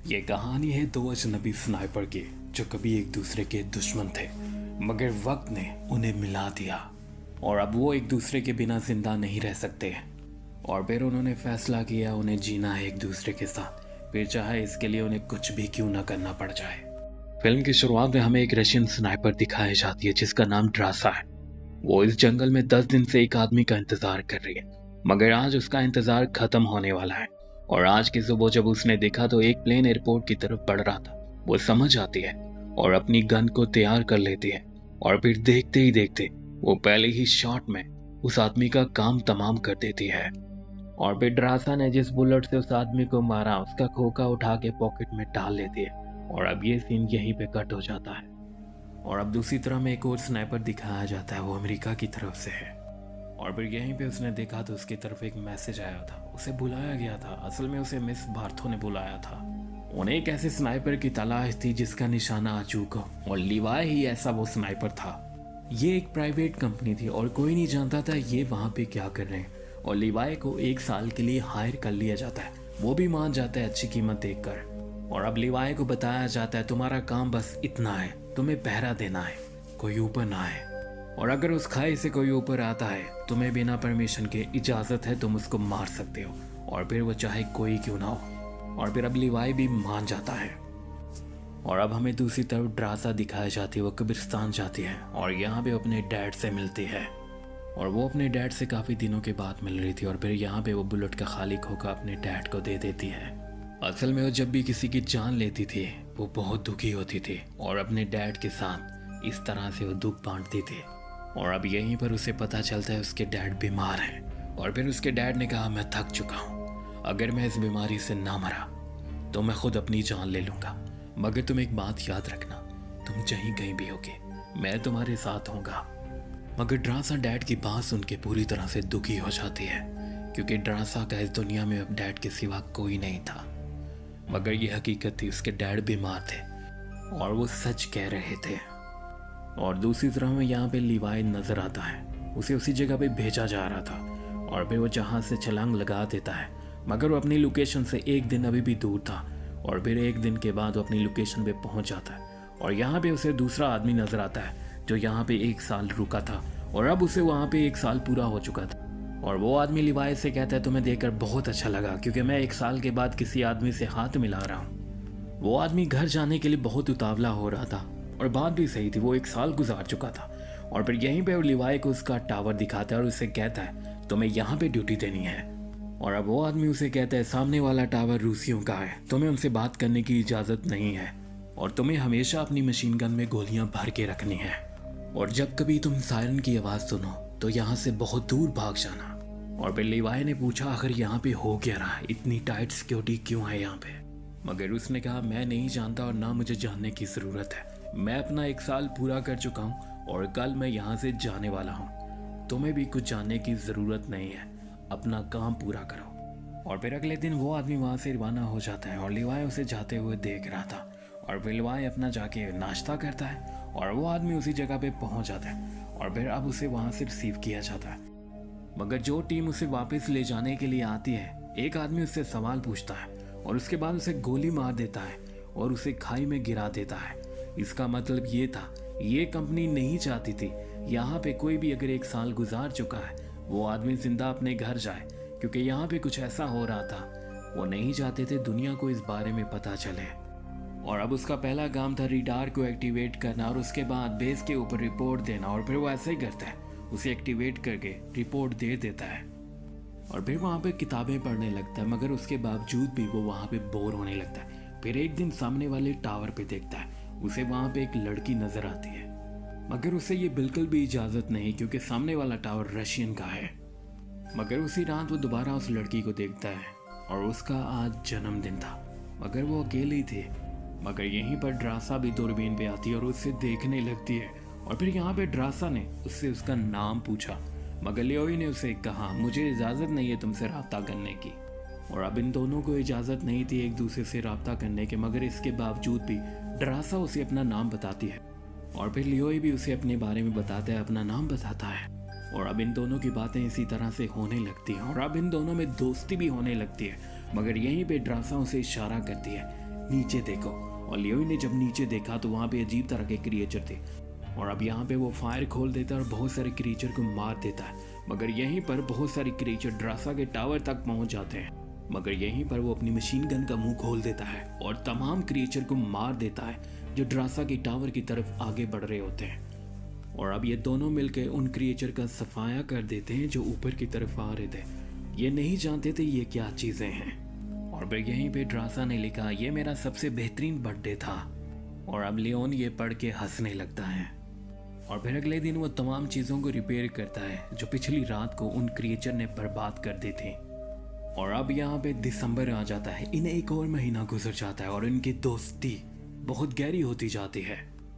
ये कहानी है दो अजनबी स्नाइपर की जो कभी एक दूसरे के दुश्मन थे, मगर वक्त ने उन्हें मिला दिया और अब वो एक दूसरे के बिना जिंदा नहीं रह सकते। और फिर उन्होंने फैसला किया उन्हें जीना है एक दूसरे के साथ, फिर चाहे इसके लिए उन्हें कुछ भी क्यों ना करना पड़ जाए। फिल्म की शुरुआत में हमें एक रशियन स्नाइपर दिखाई जाती है जिसका नाम ड्रासा है। वो इस जंगल में 10 दिन से एक आदमी का इंतजार कर रही है, मगर आज उसका इंतजार खत्म होने वाला है। और आज की सुबह जब उसने देखा तो एक प्लेन एयरपोर्ट की तरफ बढ़ रहा था। वो समझ आती है और अपनी गन को तैयार कर लेती है और फिर देखते ही देखते वो पहले ही शॉट में उस आदमी का काम तमाम कर देती है। और फिर ड्रासा ने जिस बुलेट से उस आदमी को मारा उसका खोखा उठा के पॉकेट में डाल लेती है। और अब ये सीन यहीं पे कट हो जाता है। और अब दूसरी तरफ में एक और स्नाइपर दिखाया जाता है, वो अमेरिका की तरफ से है। और फिर यहीं पे उसने देखा तो उसकी तरफ एक मैसेज आया था, उसे बुलाया गया था। असल में उसे मिस बार्थो ने बुलाया था। उन्हें एक ऐसे स्नाइपर की तलाश थी जिसका निशाना अचूक हो, और लिवाई ही ऐसा वो स्नाइपर था। ये एक प्राइवेट कंपनी थी और कोई नहीं जानता था ये वहाँ पे क्या कर रहे हैं। और लिवाई को 1 साल के लिए हायर कर लिया जाता है, वो भी मान जाता है अच्छी कीमत देखकर। और अब लिवाई को बताया जाता है तुम्हारा काम बस इतना है, तुम्हें पहरा देना है, कोई ऊपर ना आए। और अगर उस खाई से कोई ऊपर आता है तुम्हें बिना परमिशन के इजाजत है तुम उसको मार सकते हो, और फिर वो चाहे कोई क्यों ना हो। और फिर अब लिवाई भी मान जाता है। और अब हमें दूसरी तरफ ड्रासा दिखाई जाती है। वो कब्रिस्तान जाती है और यहाँ पे अपने डैड से मिलती है। और वो अपने डैड से काफ़ी दिनों के बाद मिल रही थी। और फिर यहाँ पे वो बुलेट का खाली खोखा अपने डैड को दे देती है। असल में वो जब भी किसी की जान लेती थी वो बहुत दुखी होती थी और अपने डैड के साथ इस तरह से वो दुख बांटती थी। और अब यहीं पर उसे पता चलता है उसके डैड बीमार हैं। और फिर उसके डैड ने कहा मैं थक चुका हूँ, अगर मैं इस बीमारी से ना मरा तो मैं खुद अपनी जान ले लूँगा, मगर तुम एक बात याद रखना, तुम जहीं कहीं भी होगे मैं तुम्हारे साथ होऊंगा। मगर ड्रासा डैड की बात सुन के पूरी तरह से दुखी हो जाती है, क्योंकि ड्रासा का इस दुनिया में अब डैड के सिवा कोई नहीं था। मगर ये हकीकत थी, उसके डैड बीमार थे और वो सच कह रहे थे। और दूसरी तरफ में यहाँ पे लिवाई नजर आता है, उसे उसी जगह पे भेजा जा रहा था। और फिर वो जहाज से छलांग लगा देता है, मगर वो अपनी लोकेशन से 1 दिन अभी भी दूर था। और फिर 1 दिन के बाद वो अपनी लोकेशन पे पहुंच जाता है। और यहाँ पे उसे दूसरा आदमी नजर आता है जो यहाँ पे 1 साल रुका था और अब उसे वहाँ पे 1 साल पूरा हो चुका था। और वो आदमी लिवाई से कहता है तुम्हें देखकर बहुत अच्छा लगा, क्योंकि मैं 1 साल के बाद किसी आदमी से हाथ मिला रहा हूँ। वो आदमी घर जाने के लिए बहुत उतावला हो रहा था और बात भी सही थी, वो 1 साल गुजार चुका था। और फिर यहीं पे लिवाई को उसका टावर दिखाता है और उसे कहता है तुम्हें यहाँ पे ड्यूटी देनी है। और अब वो आदमी उसे कहता है सामने वाला टावर रूसियों का है, तुम्हें उनसे बात करने की इजाज़त नहीं है और तुम्हें हमेशा अपनी मशीन गन में गोलियां भर के रखनी है। और जब कभी तुम सायरन की आवाज़ सुनो तो यहाँ से बहुत दूर भाग जाना। और फिर लिवाई ने पूछा आखिर यहाँ पे हो क्या रहा है, इतनी टाइट सिक्योरिटी क्यों है यहाँ पे। मगर उसने कहा मैं नहीं जानता और ना मुझे जानने की ज़रूरत है, मैं अपना 1 साल पूरा कर चुका हूँ और कल मैं यहाँ से जाने वाला हूँ, तुम्हें भी कुछ जानने की ज़रूरत नहीं है, अपना काम पूरा करो। और फिर अगले दिन वो आदमी वहाँ से रवाना हो जाता है और लिवाई उसे जाते हुए देख रहा था। और फिर लिवाई अपना जाके नाश्ता करता है और वो आदमी उसी जगह पे पहुँच जाता है। और फिर अब उसे वहाँ से रिसीव किया जाता है। मगर जो टीम उसे वापस ले जाने के लिए आती है, एक आदमी उससे सवाल पूछता है और उसके बाद उसे गोली मार देता है और उसे खाई में गिरा देता है। इसका मतलब ये था ये कंपनी नहीं चाहती थी यहाँ पे कोई भी अगर 1 साल गुजार चुका है वो आदमी जिंदा अपने घर जाए, क्योंकि यहाँ पे कुछ ऐसा हो रहा था, वो नहीं चाहते थे दुनिया को इस बारे में पता चले। और अब उसका पहला काम था रिडार को एक्टिवेट करना और उसके बाद बेस के ऊपर रिपोर्ट देना। और फिर वो ऐसा ही करता है, उसे एक्टिवेट करके रिपोर्ट दे देता है और फिर वहाँ पे किताबें पढ़ने लगता है। मगर उसके बावजूद भी वो वहाँ पे बोर होने लगता है। फिर एक दिन सामने वाले टावर पे देखता है, उसे वहाँ पे एक लड़की नजर आती है, मगर उसे ये बिल्कुल भी इजाज़त नहीं क्योंकि सामने वाला टावर रशियन का है। मगर उसी रात वो दोबारा उस लड़की को देखता है और उसका आज जन्मदिन था, मगर वो अकेली थी। मगर यहीं पर ड्रासा भी दूरबीन पे आती है और उससे देखने लगती है। और फिर यहाँ पे ड्रासा ने उससे उसका नाम पूछा, मगर लियोई ने उसे कहा मुझे इजाज़त नहीं है तुमसे रब्ता करने की। और अब इन दोनों को इजाज़त नहीं थी एक दूसरे से रब्ता करने के, मगर इसके बावजूद भी ड्रासा उसे अपना नाम बताती है और फिर लियोई भी उसे अपने बारे में बताता है, अपना नाम बताता है। और अब इन दोनों की बातें इसी तरह से होने लगती हैं और अब इन दोनों में दोस्ती भी होने लगती है। मगर यहीं पे ड्रासा उसे इशारा करती है नीचे देखो। और लियोई ने जब नीचे देखा तो वहाँ पे अजीब तरह के क्रिएचर थे। और अब यहाँ पे वो फायर खोल देता है और बहुत सारे क्रिएचर को मार देता है। मगर यहीं पर बहुत सारे क्रिएचर ड्रासा के टावर तक पहुँच जाते हैं। मगर यहीं पर वो अपनी मशीन गन का मुंह खोल देता है और तमाम क्रिएचर को मार देता है जो ड्रासा की टावर की तरफ आगे बढ़ रहे होते हैं। और अब ये दोनों मिलकर उन क्रिएचर का सफाया कर देते हैं जो ऊपर की तरफ आ रहे थे। ये नहीं जानते थे ये क्या चीज़ें हैं। और फिर यहीं पे ड्रासा ने लिखा, ये मेरा सबसे बेहतरीन बर्थडे था। और अब लियोन ये पढ़ के हंसने लगता है। और फिर अगले दिन वो तमाम चीज़ों को रिपेयर करता है जो पिछली रात को उन क्रिएचर ने बर्बाद कर दी थी। और अब यहाँ पे दिसंबर आ जाता है। इन्हें एक और महीना गुजर जाता है और इनकी दोस्ती बहुत गहरी होती जाती है।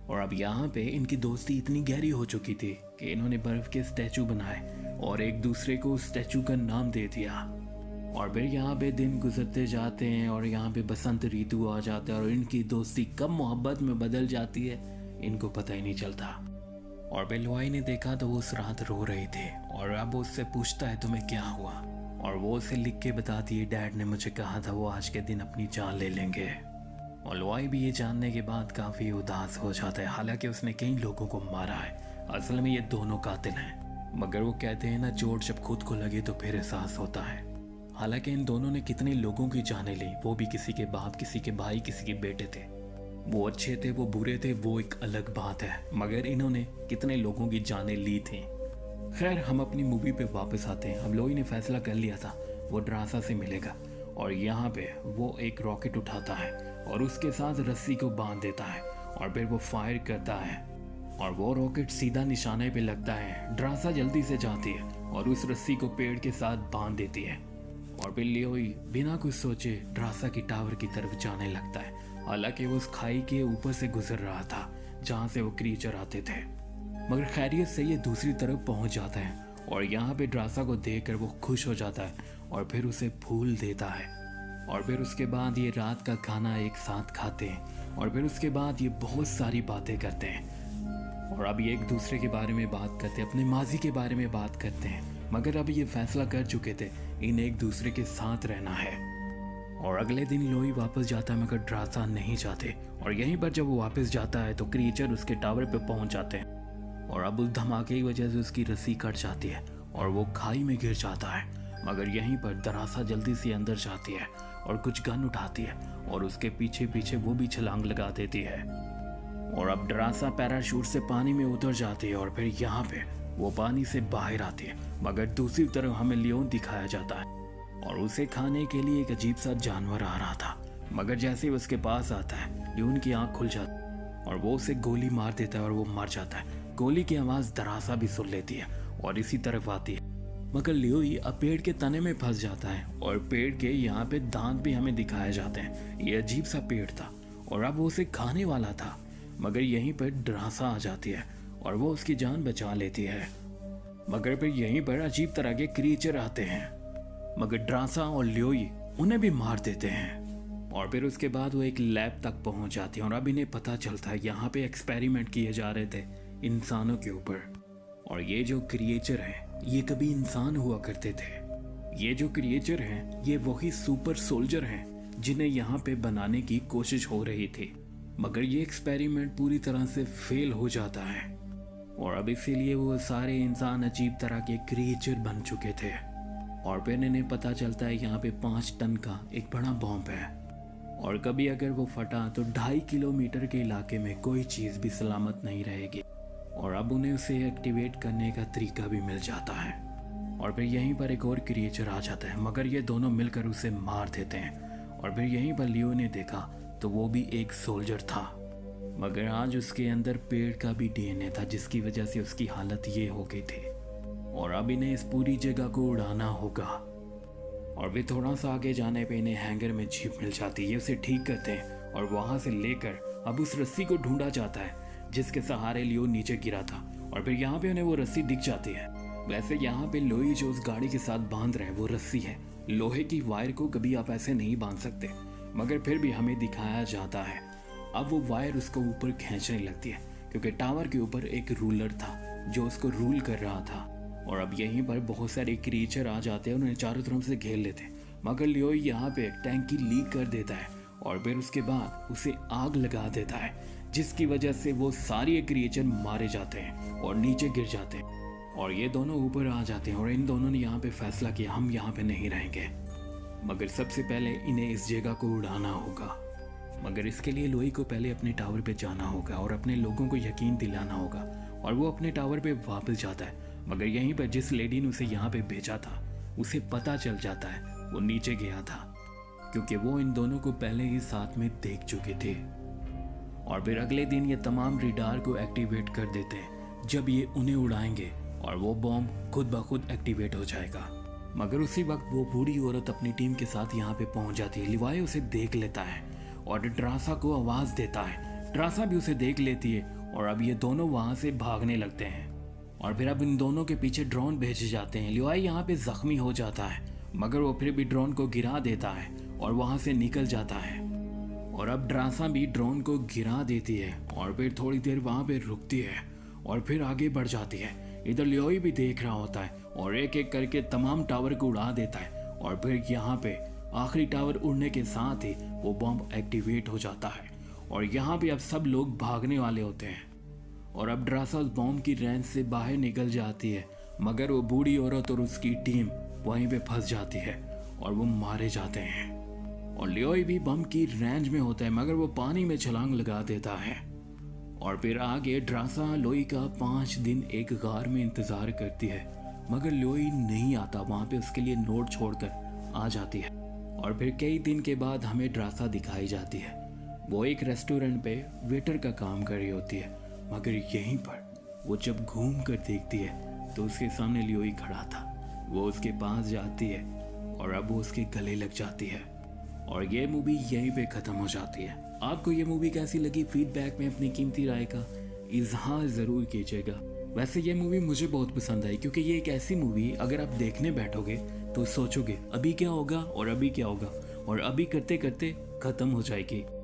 और अब यहाँ पे इनकी दोस्ती इतनी गहरी हो चुकी थी कि इन्होंने बर्फ के स्टैचू बनाए और एक दूसरे को स्टैचू का नाम दे दिया। और फिर यहाँ पे दिन गुजरते जाते हैं और यहाँ पे बसंत ऋतु आ जाता है और इनकी दोस्ती कब मोहब्बत में बदल जाती है इनको पता ही नहीं चलता। और फिर लुआई ने देखा तो वो उस रात रो रही थी और अब वो उससे पूछता है तुम्हें क्या हुआ। और वो उसे लिख के बताती है, डैड ने मुझे कहा था वो आज के दिन अपनी जान ले लेंगे। और लुआई भी ये जानने के बाद काफ़ी उदास हो जाता है। हालांकि उसने कई लोगों को मारा है, असल में ये दोनों कातिल हैं। मगर वो कहते हैं ना, चोट जब खुद को लगे तो फिर एहसास होता है। हालांकि इन दोनों ने कितने लोगों की जानें ली, वो भी किसी के बाप, किसी के भाई, किसी के बेटे थे। वो अच्छे थे, वो बुरे थे, वो एक अलग बात है। मगर इन्होंने कितने लोगों की जानें ली थी। खैर, हम अपनी मूवी पे वापस आते हैं। हम लोगों ने फैसला कर लिया था वो ड्रासा से मिलेगा। और यहाँ पे वो एक रॉकेट उठाता है और उसके साथ रस्सी को बांध देता है और फिर वो फायर करता है और वो रॉकेट सीधा निशाने पे लगता है। ड्रासा जल्दी से जाती है और उस रस्सी को पेड़ के साथ बांध देती है। और फिर लियोई बिना कुछ सोचे ड्रासा की टावर की तरफ जाने लगता है। हालांकि वो उस खाई के ऊपर से गुजर रहा था जहाँ से वो क्रीचर आते थे। मगर खैरियत से ये दूसरी तरफ पहुँच जाता है और यहाँ पे ड्रासा को देखकर वो खुश हो जाता है और फिर उसे फूल देता है। और फिर उसके बाद ये रात का खाना एक साथ खाते हैं और फिर उसके बाद ये बहुत सारी बातें करते हैं। और अब ये एक दूसरे के बारे में बात करते हैं, अपने माजी के बारे में बात करते हैं। मगर अब ये फैसला कर चुके थे इन्हें एक दूसरे के साथ रहना है। और अगले दिन लोई वापस जाता है मगर ड्रासा नहीं जाते। और यहीं पर जब वो वापस जाता है तो क्रीचर उसके टावर पे पहुंच जाते हैं। और अब उस धमाके की वजह से उसकी रस्सी कट जाती है और वो खाई में गिर जाता है। मगर यहीं पर ड्रासा जल्दी से अंदर जाती है और कुछ गन उठाती है और उसके पीछे पीछे वो भी छलांग लगा देती है। और अब ड्रासा पैराशूट से पानी में उतर जाती है और फिर यहाँ पे वो पानी से बाहर आती है। मगर दूसरी तरफ हमें लियोन दिखाया जाता है और उसे खाने के लिए एक अजीब सा जानवर आ रहा था। मगर जैसे ही उसके पास आता है लियोन की आंख खुल जाती है और वो उसे गोली मार देता है और वो मर जाता है। गोली की आवाज़ ड्रासा भी सुन लेती है और इसी तरफ आती है। मगर लियोई अब पेड़ के तने में फंस जाता है और पेड़ के यहाँ पे दांत भी हमें दिखाए जाते हैं। ये अजीब सा पेड़ था और अब वो उसे खाने वाला था। मगर यहीं पर ड्रासा आ जाती है और वो उसकी जान बचा लेती है। मगर फिर यहीं पर अजीब तरह के क्रीचर आते हैं मगर ड्रासा और लियोई उन्हें भी मार देते हैं। और फिर उसके बाद वो एक लैब तक पहुंच जाती है और अब इन्हें पता चलता है यहाँ पे एक्सपेरिमेंट किए जा रहे थे इंसानों के ऊपर। और ये जो क्रिएचर हैं ये कभी इंसान हुआ करते थे। ये जो क्रिएचर हैं ये वही सुपर सोल्जर हैं जिन्हें यहाँ पे बनाने की कोशिश हो रही थी। मगर ये एक्सपेरिमेंट पूरी तरह से फेल हो जाता है और अब इसीलिए वो सारे इंसान अजीब तरह के क्रिएचर बन चुके थे। और फिर इन्हें पता चलता है यहाँ पे 5 टन का एक बड़ा बॉम्ब है और कभी अगर वो फटा तो 2.5 किलोमीटर के इलाके में कोई चीज़ भी सलामत नहीं रहेगी। और अब उन्हें उसे एक्टिवेट करने का तरीका भी मिल जाता है। और फिर यहीं पर एक और क्रिएचर आ जाता है मगर ये दोनों मिलकर उसे मार देते हैं। और फिर यहीं पर लियो ने देखा तो वो भी एक सोल्जर था मगर आज उसके अंदर पेड़ का भी डीएनए था जिसकी वजह से उसकी हालत ये हो गई थी। और अब इन्हें इस पूरी जगह को उड़ाना होगा। और भी थोड़ा सा आगे जाने पे इन्हें हैंगर में जीप मिल जाती है। ये उसे ठीक करते हैं और वहाँ से लेकर अब उस रस्सी को ढूंढा जाता है जिसके सहारे लियो नीचे गिरा था। और फिर यहाँ पे उन्हें वो रस्सी दिख जाती है। वैसे यहाँ पे लोई जो उस गाड़ी के साथ बांध रहे हैं वो रस्सी है। लोहे की वायर को कभी आप ऐसे नहीं बांध सकते मगर फिर भी हमें दिखाया जाता है। अब वो वायर उसको ऊपर खींचने लगती है क्योंकि टावर के ऊपर एक रूलर था जो उसको रूल कर रहा था। और अब यहीं पर बहुत सारे क्रीचर आ जाते हैं, उन्हें चारों तरफ से घेर लेते हैं। मगर लियो यहाँ पे टैंकी लीक कर देता है और फिर उसके बाद उसे आग लगा देता है, जिसकी वजह से वो सारे क्रिएचर मारे जाते हैं और नीचे गिर जाते हैं। और ये दोनों ऊपर आ जाते हैं और इन दोनों ने यहाँ पे फैसला किया हम यहाँ पे नहीं रहेंगे, मगर सबसे पहले इन्हें इस जगह को उड़ाना होगा। मगर इसके लिए लोई को पहले अपने टावर पे जाना होगा और अपने लोगों को यकीन दिलाना होगा। और वो अपने टावर पे वापस जाता है, मगर यहीं पर जिस लेडी ने उसे यहाँ पे भेजा था उसे पता चल जाता है वो नीचे गया था, क्योंकि वो इन दोनों को पहले ही साथ में देख चुके थे। और फिर अगले दिन ये तमाम रिडार को एक्टिवेट कर देते हैं जब ये उन्हें उड़ाएंगे और वो बॉम्ब खुद ब खुद एक्टिवेट हो जाएगा। मगर उसी वक्त वो बूढ़ी औरत अपनी टीम के साथ यहाँ पे पहुंच जाती है। लिवाई उसे देख लेता है और ड्रासा को आवाज देता है। ड्रासा भी उसे देख लेती है और अब ये दोनों वहां से भागने लगते हैं। और फिर अब इन दोनों के पीछे ड्रोन भेजे जाते हैं। लिवाई यहाँ पे जख्मी हो जाता है, मगर वो फिर भी ड्रोन को गिरा देता है और वहां से निकल जाता है। और अब ड्रासा भी ड्रोन को गिरा देती है और फिर थोड़ी देर वहां पे रुकती है और फिर आगे बढ़ जाती है। इधर लियोई भी देख रहा होता है और एक एक करके तमाम टावर को उड़ा देता है। और फिर यहाँ पे आखिरी टावर उड़ने के साथ ही वो बॉम्ब एक्टिवेट हो जाता है और यहाँ पे अब सब लोग भागने वाले होते हैं। और अब ड्रासा उस बॉम्ब की रेंज से बाहर निकल जाती है, मगर वो बूढ़ी औरत और उसकी टीम वहीं पे फंस जाती है और वो मारे जाते हैं। और लियोई भी बम की रेंज में होता है, मगर वो पानी में छलांग लगा देता है। और फिर आगे ड्रासा लोई का 5 दिन एक गार में इंतजार करती है, मगर लोई नहीं आता। वहां पे उसके लिए नोट छोड़कर आ जाती है। और फिर कई दिन के बाद हमें ड्रासा दिखाई जाती है। वो एक रेस्टोरेंट पे वेटर का काम कर रही होती है, मगर यहीं पर वो जब घूम कर देखती है तो उसके सामने लियोई खड़ा था। वो उसके पास जाती है और अब वो उसके गले लग जाती है। और ये मूवी यहीं पे ख़त्म हो जाती है। आपको ये मूवी कैसी लगी? फीडबैक में अपनी कीमती राय का इजहार ज़रूर कीजिएगा। वैसे ये मूवी मुझे बहुत पसंद आई, क्योंकि ये एक ऐसी मूवी अगर आप देखने बैठोगे तो सोचोगे अभी क्या होगा और अभी क्या होगा, और अभी करते करते ख़त्म हो जाएगी।